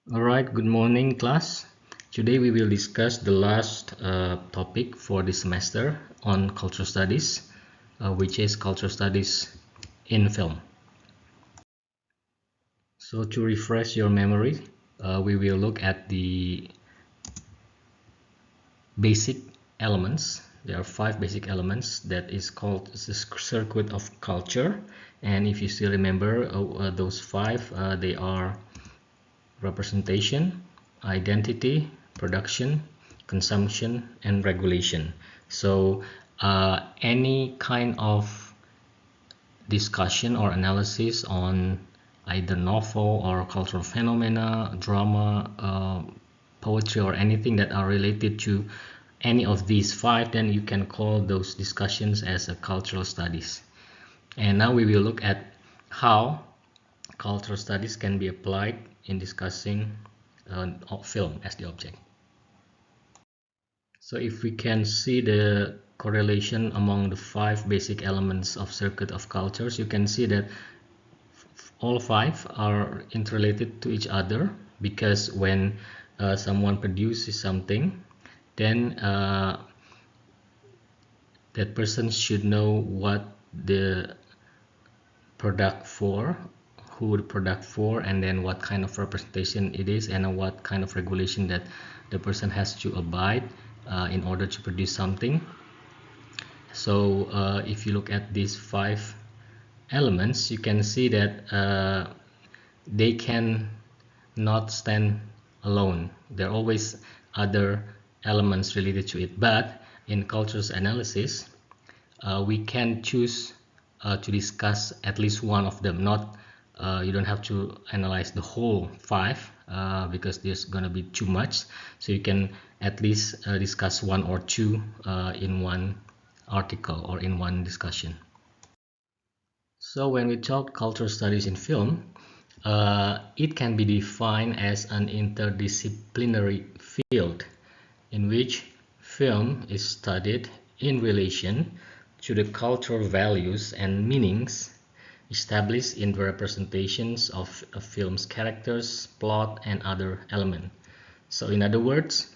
Alright, good morning class. Today we will discuss the last topic for this semester on cultural studies, which is cultural studies in film. So to refresh your memory, we will look at the basic elements. There are 5 basic elements that is called the circuit of culture, and if you still remember those 5, they are representation, identity, production, consumption, and regulation. So any kind of discussion or analysis on either novel or cultural phenomena, drama, poetry, or anything that are related to any of these 5, then you can call those discussions as a cultural studies. And now we will look at how cultural studies can be applied in discussing film as the object. So if we can see the correlation among the 5 basic elements of circuit of cultures, you can see that all 5 are interrelated to each other, because when someone produces something, then that person should know what the product for, who the product for, and then what kind of representation it is, and what kind of regulation that the person has to abide in order to produce something. So if you look at these 5 elements, you can see that they can not stand alone. There are always other elements related to it, but in cultures analysis we can choose to discuss at least one of them. Not you don't have to analyze the whole 5 because there's gonna be too much, so you can at least discuss 1 or 2 in one article or in one discussion. So when we talk cultural studies in film, it can be defined as an interdisciplinary field in which film is studied in relation to the cultural values and meanings established in the representations of a film's characters, plot, and other elements. So in other words,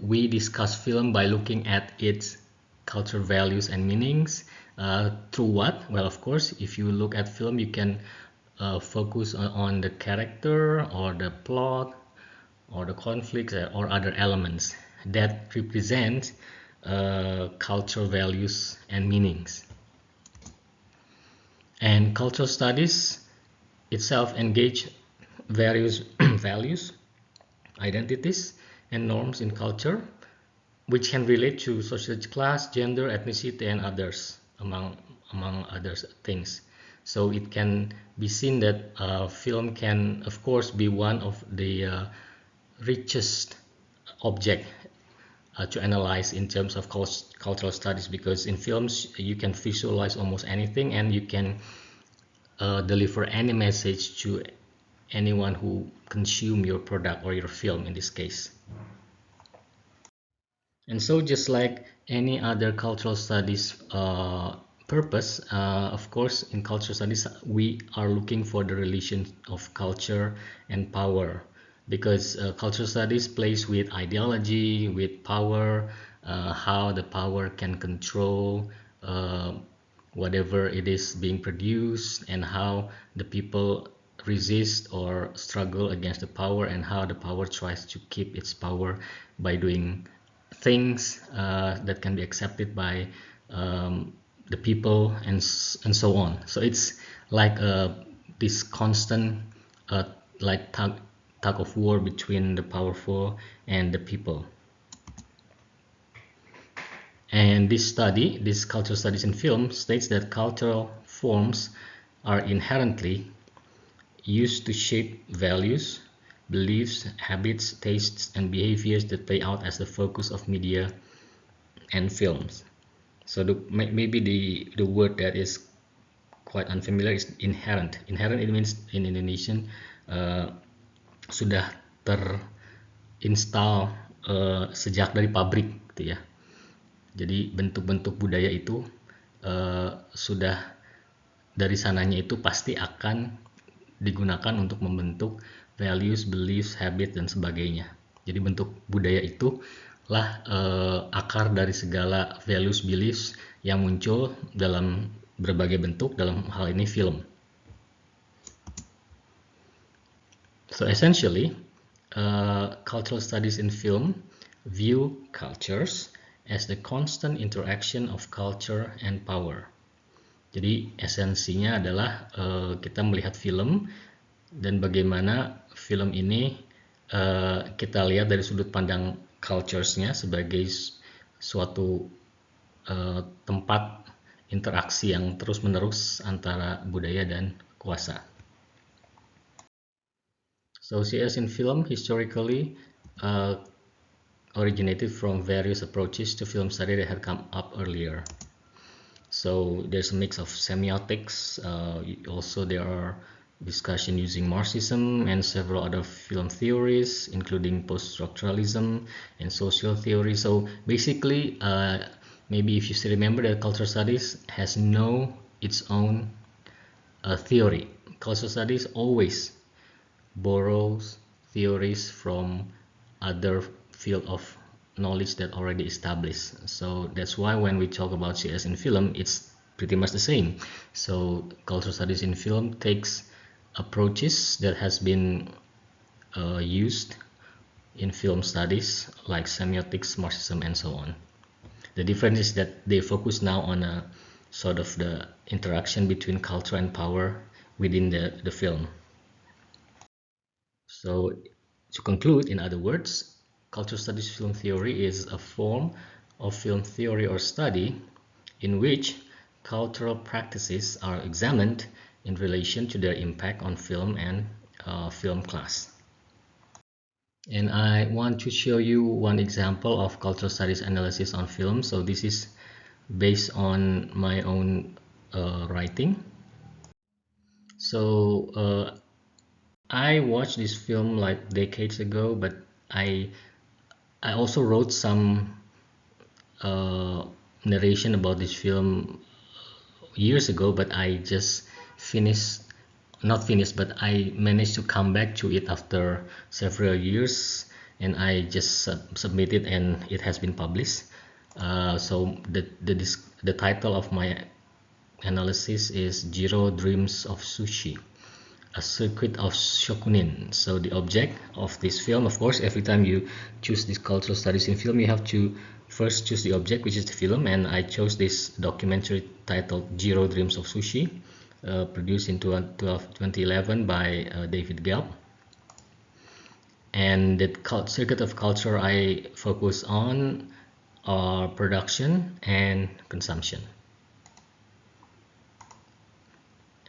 we discuss film by looking at its cultural values and meanings. Through what? Well, of course, if you look at film, you can focus on the character or the plot or the conflicts or other elements that represent cultural values and meanings. And cultural studies itself engage various values, identities, and norms in culture, which can relate to social class, gender, ethnicity, and others, among other things. So it can be seen that film can, of course, be one of the richest object to analyze in terms of cultural studies, because in films you can visualize almost anything, and you can deliver any message to anyone who consume your product or your film in this case. And so just like any other cultural studies purpose, of course in cultural studies we are looking for the relation of culture and power, because cultural studies plays with ideology, with power, how the power can control whatever it is being produced, and how the people resist or struggle against the power, and how the power tries to keep its power by doing things that can be accepted by the people, and so on. So it's like this constant like tug of war between the powerful and the people. And this study, this cultural studies in film, states that cultural forms are inherently used to shape values, beliefs, habits, tastes, and behaviors that play out as the focus of media and films. So maybe the word that is quite unfamiliar is inherent. Inherent, it means in Indonesian sudah terinstall sejak dari pabrik gitu ya. Jadi bentuk-bentuk budaya itu sudah dari sananya itu pasti akan digunakan untuk membentuk values, beliefs, habit, dan sebagainya. Jadi bentuk budaya itu lah akar dari segala values, beliefs yang muncul dalam berbagai bentuk, dalam hal ini film. So essentially, cultural studies in film view cultures as the constant interaction of culture and power. Jadi esensinya adalah kita melihat film dan bagaimana film ini kita lihat dari sudut pandang cultures-nya sebagai suatu tempat interaksi yang terus-menerus antara budaya dan kuasa. So CS in film historically originated from various approaches to film study that had come up earlier. So there's a mix of semiotics, also there are discussion using Marxism and several other film theories, including post-structuralism and social theory. So basically, maybe if you still remember that cultural studies has its own theory. Cultural studies always borrows theories from other field of knowledge that already established. So that's why when we talk about CS in film, it's pretty much the same. So cultural studies in film takes approaches that has been used in film studies like semiotics, Marxism, and so on. The difference is that they focus now on a sort of the interaction between culture and power within the film. So to conclude, in other words, cultural studies film theory is a form of film theory or study in which cultural practices are examined in relation to their impact on film and film class. And I want to show you one example of cultural studies analysis on film. So this is based on my own writing. So I watched this film like decades ago, but I also wrote some narration about this film years ago, but I just not finished, but I managed to come back to it after several years, and I just submitted, and it has been published. So the title of my analysis is Jiro Dreams of Sushi, a circuit of shokunin. So the object of this film, of course, every time you choose this cultural studies in film, you have to first choose the object, which is the film, and I chose this documentary titled Jiro Dreams of Sushi, produced in 2011 by David Gelb. And the circuit of culture I focus on are production and consumption.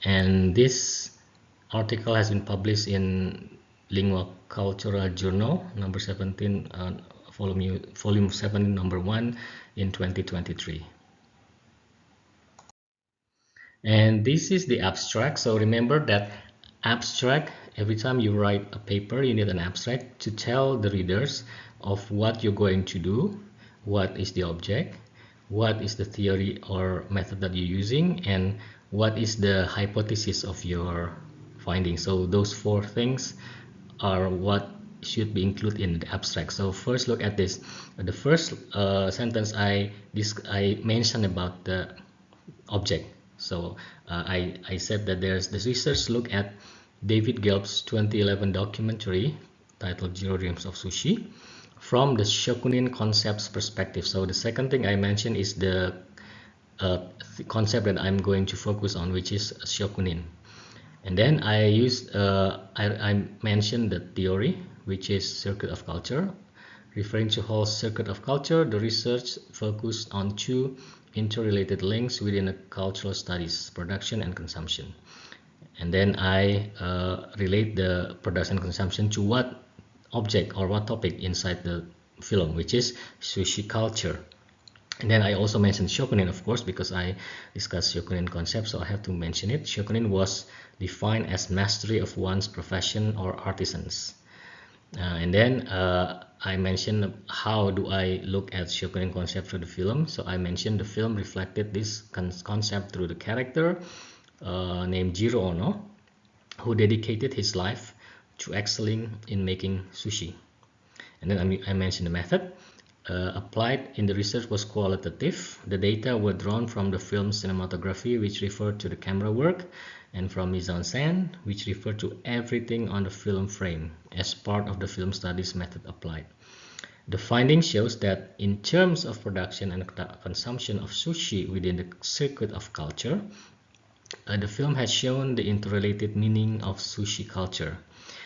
And this article has been published in Lingua Cultural Journal number 17, volume 7, number 1 in 2023. And this is the abstract. So remember that abstract, every time you write a paper, you need an abstract to tell the readers of what you're going to do, what is the object, what is the theory or method that you're using, and what is the hypothesis of your findings. So those 4 things are what should be included in the abstract. So first look at this. The first sentence I mentioned about the object. So I said that there's this research look at David Gelb's 2011 documentary titled Jiro Dreams of Sushi from the shokunin concepts perspective. So the second thing I mentioned is the concept that I'm going to focus on, which is shokunin. And then I mentioned the theory, which is circuit of culture. Referring to whole circuit of culture, the research focused on 2 interrelated links within a cultural studies, production and consumption. And then I relate the production and consumption to what object or what topic inside the film, which is sushi culture. And then I also mentioned shokunin, of course, because I discussed shokunin concept, so I have to mention it. Shokunin was defined as mastery of one's profession or artisans. And then I mentioned how do I look at shokunin concept through the film. So I mentioned the film reflected this concept through the character named Jiro Ono, who dedicated his life to excelling in making sushi. And then I mentioned the method. Applied in the research was qualitative. The data were drawn from the film cinematography, which referred to the camera work, and from mise-en-scène, which referred to everything on the film frame as part of the film studies method applied. The finding shows that in terms of production and consumption of sushi within the circuit of culture, the film has shown the interrelated meaning of sushi culture.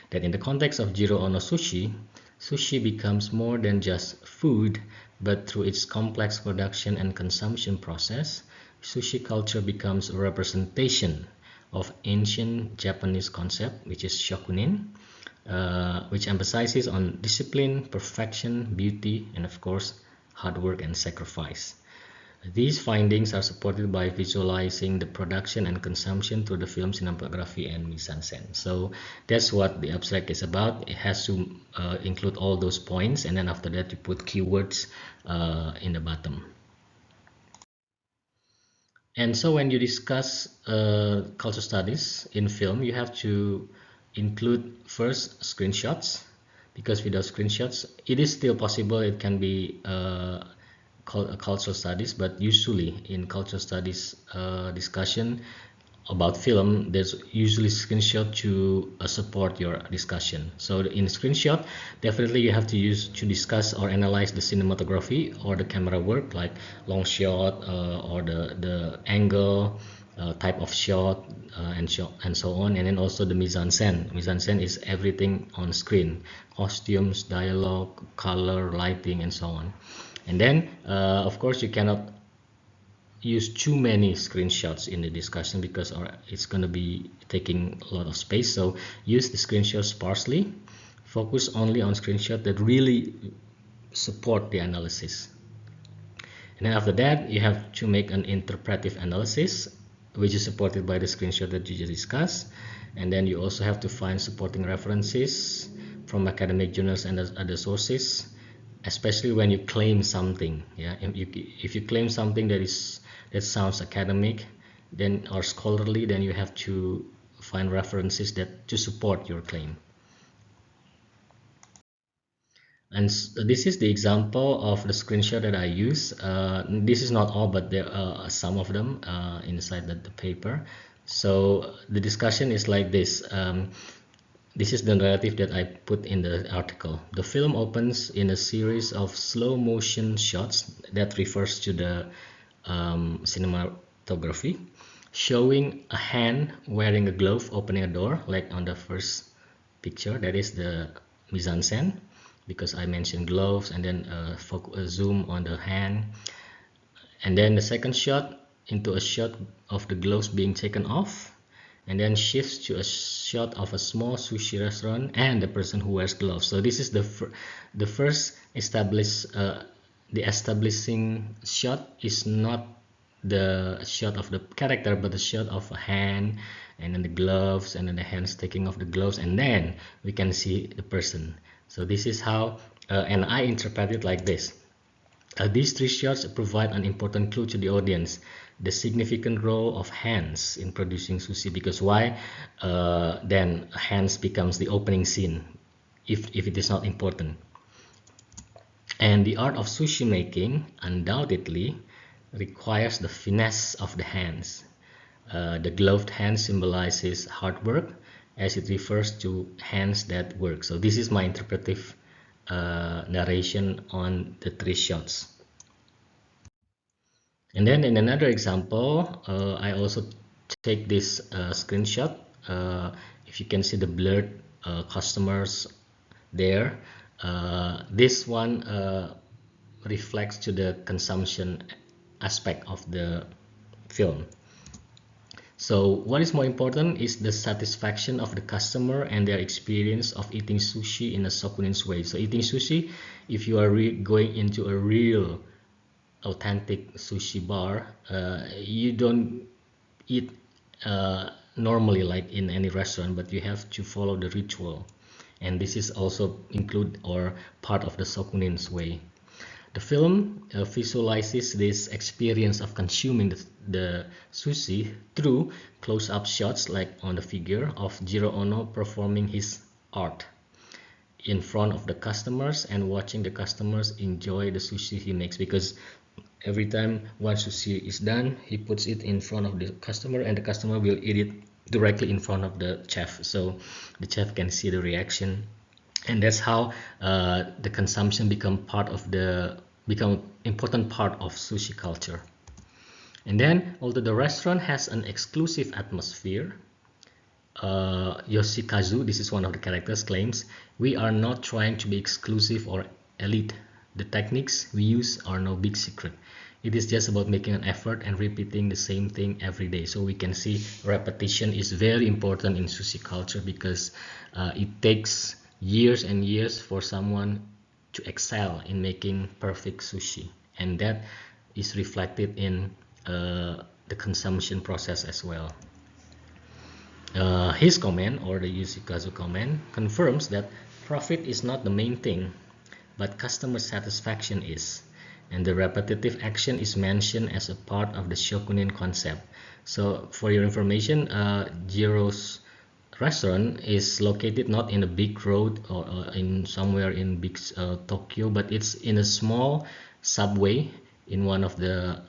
That in the context of Jiro Ono sushi, sushi becomes more than just food, but through its complex production and consumption process, sushi culture becomes a representation of ancient Japanese concept, which is shokunin, which emphasizes on discipline, perfection, beauty, and of course, hard work and sacrifice. These findings are supported by visualizing the production and consumption through the film cinematography and mise-en-scène. So that's what the abstract is about. It has to include all those points, and then after that you put keywords in the bottom. And so when you discuss culture studies in film, you have to include first screenshots, because without screenshots, it is still possible it can be cultural studies, but usually in cultural studies discussion about film, there's usually screenshot to support your discussion. So in screenshot, definitely you have to use to discuss or analyze the cinematography or the camera work, like long shot or the angle, type of shot, and so on. And then also the mise-en-scène. Mise-en-scène is everything on screen: costumes, dialogue, color, lighting, and so on. And then of course you cannot use too many screenshots in the discussion, because it's going to be taking a lot of space. So use the screenshots sparsely, focus only on screenshots that really support the analysis. And then after that, you have to make an interpretive analysis, which is supported by the screenshot that you just discussed. And then you also have to find supporting references from academic journals and other sources, especially when you claim something. Yeah, if you claim something that sounds academic, then or scholarly, then you have to find references that to support your claim. And this is the example of the screenshot that I use. This is not all, but there are some of them inside the paper. So the discussion is like this. This is the narrative that I put in the article. The film opens in a series of slow motion shots that refers to the cinematography, showing a hand wearing a glove opening a door, like on the first picture. That is the mise-en-scène, because I mentioned gloves, and then zoom on the hand. And then the second shot into a shot of the gloves being taken off, and then shifts to a shot of a small sushi restaurant and the person who wears gloves. So this is the first the establishing shot is not the shot of the character, but the shot of a hand, and then the gloves, and then the hands taking off the gloves, and then we can see the person. So this is how and I interpret it like this. These three shots provide an important clue to the audience: the significant role of hands in producing sushi. Because why? Then hands becomes the opening scene if it is not important. And the art of sushi making undoubtedly requires the finesse of the hands. The gloved hand symbolizes hard work, as it refers to hands that work. So this is my interpretive narration on the three shots. And then in another example, I also take this screenshot. If you can see the blurred customers there, this one reflects to the consumption aspect of the film. So what is more important is the satisfaction of the customer and their experience of eating sushi in a shokunin's way. So eating sushi, if you are going into a real authentic sushi bar, you don't eat normally like in any restaurant, but you have to follow the ritual, and this is also include or part of the shokunin's way. The film visualizes this experience of consuming the sushi through close-up shots, like on the figure of Jiro Ono performing his art in front of the customers and watching the customers enjoy the sushi he makes, because every time one sushi is done, he puts it in front of the customer and the customer will eat it directly in front of the chef, so the chef can see the reaction. And that's how the consumption become important part of sushi culture. And then, although the restaurant has an exclusive atmosphere, Yoshikazu, this is one of the characters, claims, "We are not trying to be exclusive or elite. The techniques we use are no big secret. It is just about making an effort and repeating the same thing every day." So we can see repetition is very important in sushi culture, because it takes years and years for someone to excel in making perfect sushi, and that is reflected in the consumption process as well. His comment, or the Yoshikazu comment, confirms that profit is not the main thing, but customer satisfaction is, and the repetitive action is mentioned as a part of the shokunin concept. So for your information, Jiro's restaurant is located not in a big road or in somewhere in big Tokyo, but it's in a small subway in one of the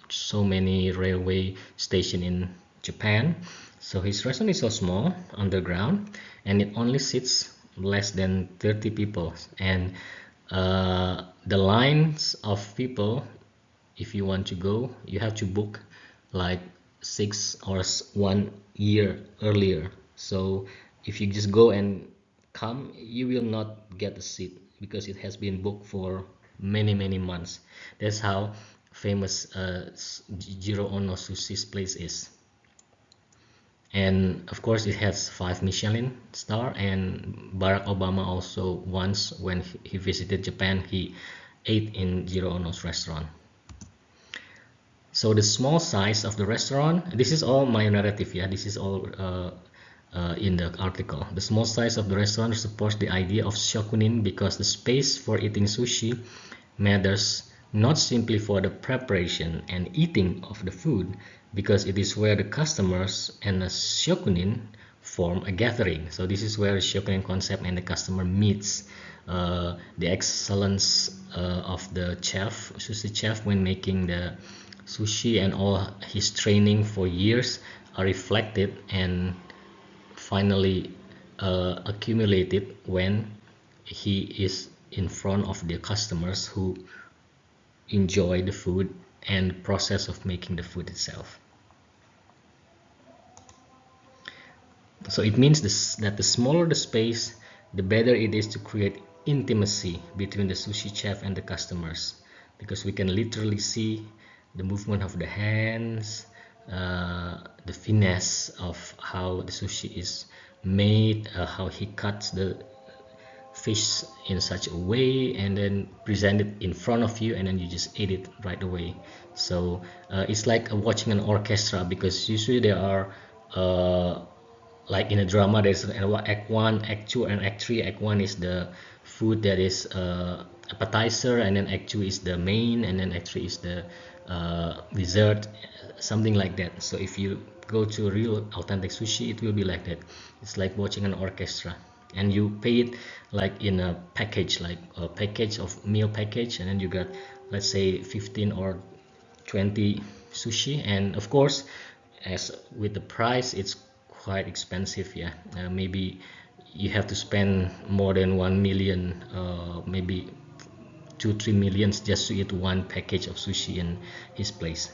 so many railway station in Japan. So his restaurant is so small, underground, and it only sits less than 30 people. And the lines of people, if you want to go, you have to book like 1 year earlier. So if you just go and come, you will not get a seat because it has been booked for many months. That's how famous Jiro Ono Sushi's place is. And of course it has 5 Michelin star, and Barack Obama also, once when he visited Japan, he ate in Jiro Ono's restaurant. So the small size of the restaurant, this is all my narrative, yeah, this is all in the article. The small size of the restaurant supports the idea of shokunin because the space for eating sushi matters not simply for the preparation and eating of the food, because it is where the customers and the shokunin form a gathering. So this is where the shokunin concept and the customer meets. The excellence of the chef, sushi chef, when making the sushi, and all his training for years are reflected and finally accumulated when he is in front of the customers who enjoy the food and the process of making the food itself. So it means that the smaller the space, the better it is to create intimacy between the sushi chef and the customers, because we can literally see the movement of the hands, the finesse of how the sushi is made, how he cuts the fish in such a way and then present it in front of you, and then you just eat it right away. So it's like watching an orchestra, because usually there are like in a drama, there's act 1, act 2, and act 3. Act 1 is the food that is appetizer, and then act 2 is the main, and then act 3 is the dessert, something like that. So if you go to real authentic sushi, it will be like that. It's like watching an orchestra, and you pay it like in a package, like a package of meal package, and then you got, let's say, 15 or 20 sushi. And of course, as with the price, it's quite expensive, yeah. Maybe you have to spend more than 1 million, maybe 2-3 millions just to eat one package of sushi in his place.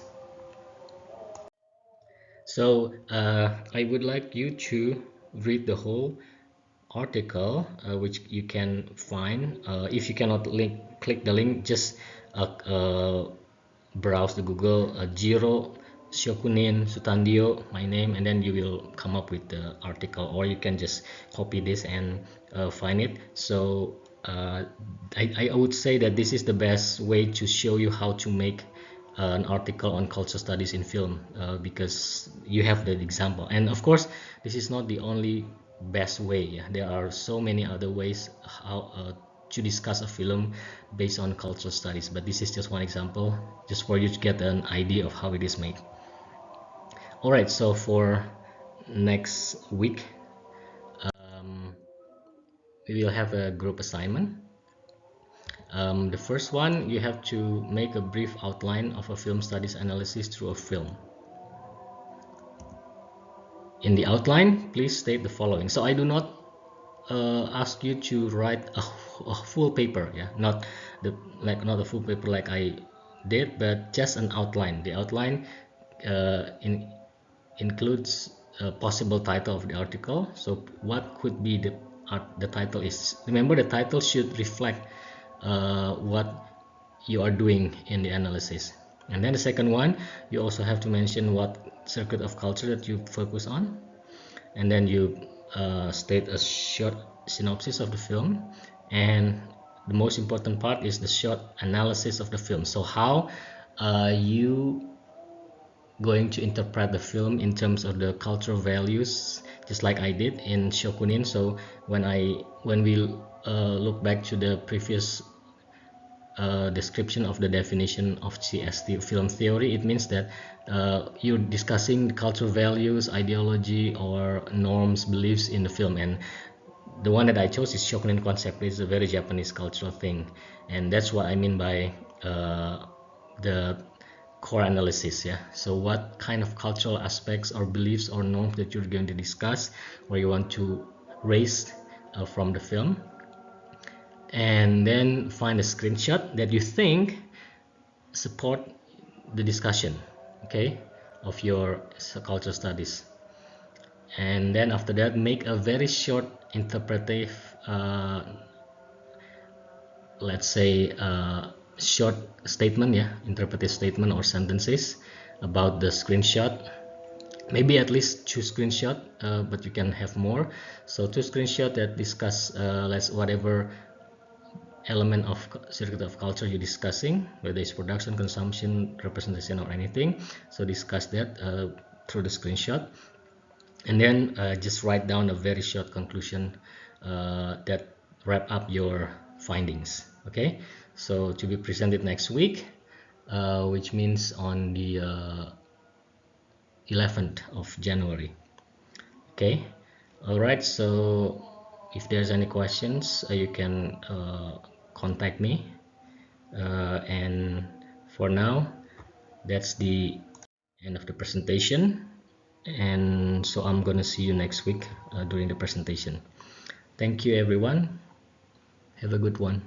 So I would like you to read the whole article, which you can find. If you cannot click the link, just browse the Google Jiro Shokunin Sutandio, my name, and then you will come up with the article, or you can just copy this and find it. So I would say that this is the best way to show you how to make an article on culture studies in film, because you have the example. And of course, this is not the only best way, yeah. There are so many other ways how to discuss a film based on cultural studies, but this is just one example, just for you to get an idea of how it is made. All right, so for next week, we will have a group assignment. The first one, you have to make a brief outline of a film studies analysis through a film. In the outline, please state the following. So I do not ask you to write a full paper, yeah, not a full paper like I did, but just an outline. The outline includes a possible title of the article. So what could be the title is. Remember, the title should reflect what you are doing in the analysis. And then the second one, you also have to mention what circuit of culture that you focus on, and then you state a short synopsis of the film, and the most important part is the short analysis of the film. So how you going to interpret the film in terms of the cultural values, just like I did in Shokunin. So when we look back to the previous description of the definition of CST, film theory, it means that you're discussing the cultural values, ideology, or norms, beliefs in the film. And the one that I chose is Shokunin concept. It's a very Japanese cultural thing, and that's what I mean by the core analysis. Yeah, so what kind of cultural aspects or beliefs or norms that you're going to discuss, or you want to raise from the film, and then find a screenshot that you think support the discussion, okay, of your cultural studies. And then after that, make a very short interpretive let's say short statement, yeah, interpretive statement or sentences about the screenshot. Maybe at least 2 screenshot, but you can have more. So 2 screenshot that discuss whatever element of circuit of culture you're discussing, whether it's production, consumption, representation, or anything. So discuss that through the screenshot, and then just write down a very short conclusion that wrap up your findings. Okay, so to be presented next week, which means on the 11th of January. Okay, all right, so if there's any questions, you can contact me, and for now, that's the end of the presentation, and so I'm gonna see you next week during the presentation. Thank you everyone, have a good one.